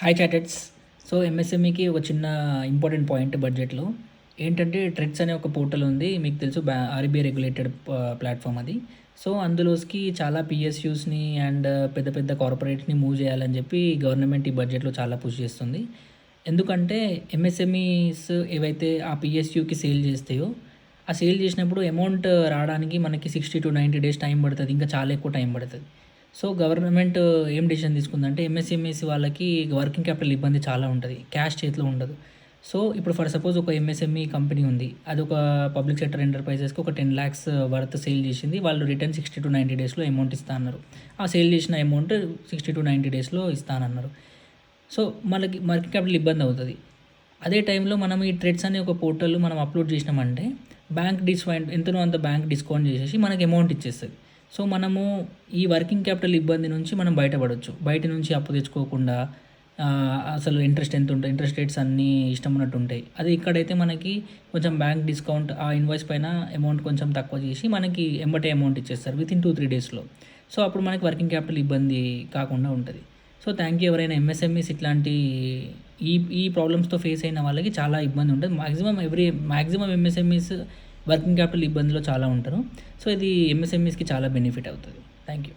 Hi చాటెడ్స్. So ఎంఎస్ఎంఈకి ఒక చిన్న important point బడ్జెట్లో ఏంటంటే ట్రెడ్స్ అనే ఒక పోర్టల్ ఉంది. మీకు తెలుసు ఆర్బీఐ రెగ్యులేటెడ్ ప్లాట్ఫామ్ అది. సో అందులోకి చాలా పిఎస్యూస్ని అండ్ పెద్ద పెద్ద కార్పొరేట్స్ని మూవ్ చేయాలని చెప్పి గవర్నమెంట్ ఈ బడ్జెట్లో చాలా పుష్ చేస్తుంది. ఎందుకంటే ఎంఎస్ఎంఈస్ ఏవైతే ఆ పిఎస్యూకి సేల్ చేస్తాయో ఆ సేల్ చేసినప్పుడు అమౌంట్ రావడానికి మనకి 60 to 90 డేస్ టైం పడుతుంది. ఇంకా చాలా ఎక్కువ టైం పడుతుంది. సో గవర్నమెంట్ ఏం డెసిషన్ తీసుకుందంటే ఎంఎస్ఎంఈస్ వాళ్ళకి వర్కింగ్ క్యాపిటల్ ఇబ్బంది చాలా ఉంటుంది. క్యాష్ చేతిలో ఉండదు. సో ఇప్పుడు ఫర్ సపోజ్ ఒక ఎంఎస్ఎంఈ కంపెనీ ఉంది. అది ఒక పబ్లిక్ సెక్టర్ ఎంటర్ప్రైజెస్కి ఒక 10 lakhs వర్త్ సేల్ చేసింది. వాళ్ళు రిటర్న్ 60 to 90 డేస్లో అమౌంట్ ఇస్తా అన్నారు. ఆ సేల్ చేసిన అమౌంట్ 60 to 90 డేస్లో ఇస్తానన్నారు. సో మనకి వర్కింగ్ క్యాపిటల్ ఇబ్బంది అవుతుంది. అదే టైంలో మనం ఈ ట్రెడ్స్ అనే ఒక పోర్టల్ మనం అప్లోడ్ చేసినామంటే బ్యాంక్ డిస్కౌంట్ ఎంతనో అంత బ్యాంక్ డిస్కౌంట్ చేసేసి మనకి అమౌంట్ ఇచ్చేస్తుంది. సో మనము ఈ వర్కింగ్ క్యాపిటల్ ఇబ్బంది నుంచి మనం బయటపడవచ్చు. బయట నుంచి అప్పు తెచ్చుకోకుండా అసలు ఇంట్రెస్ట్ ఎంత ఉంటుంది, ఇంట్రెస్ట్ రేట్స్ అన్నీ ఇష్టం ఉన్నట్టు ఉంటాయి. అదే ఇక్కడైతే మనకి కొంచెం బ్యాంక్ డిస్కౌంట్ ఆ ఇన్వాయిస్ పైన అమౌంట్ కొంచెం తక్కువ చేసి మనకి ఎంబటే అమౌంట్ ఇచ్చేస్తారు వితిన్ 2-3 డేస్లో. సో అప్పుడు మనకి వర్కింగ్ క్యాపిటల్ ఇబ్బంది కాకుండా ఉంటుంది. So thank you. ఎవరైనా ఎంఎస్ఎంఈస్ ఇట్లాంటి ఈ ఈ ప్రాబ్లమ్స్తో ఫేస్ అయిన వాళ్ళకి చాలా ఇబ్బంది ఉంటుంది. మ్యాక్సిమం ఎంఎస్ఎంఈస్ వర్కింగ్ క్యాపిటల్ ఇబ్బందిలో చాలా ఉంటారు. సో ఇది ఎంఎస్ఎంఈస్కి చాలా బెనిఫిట్ అవుతుంది. Thank you.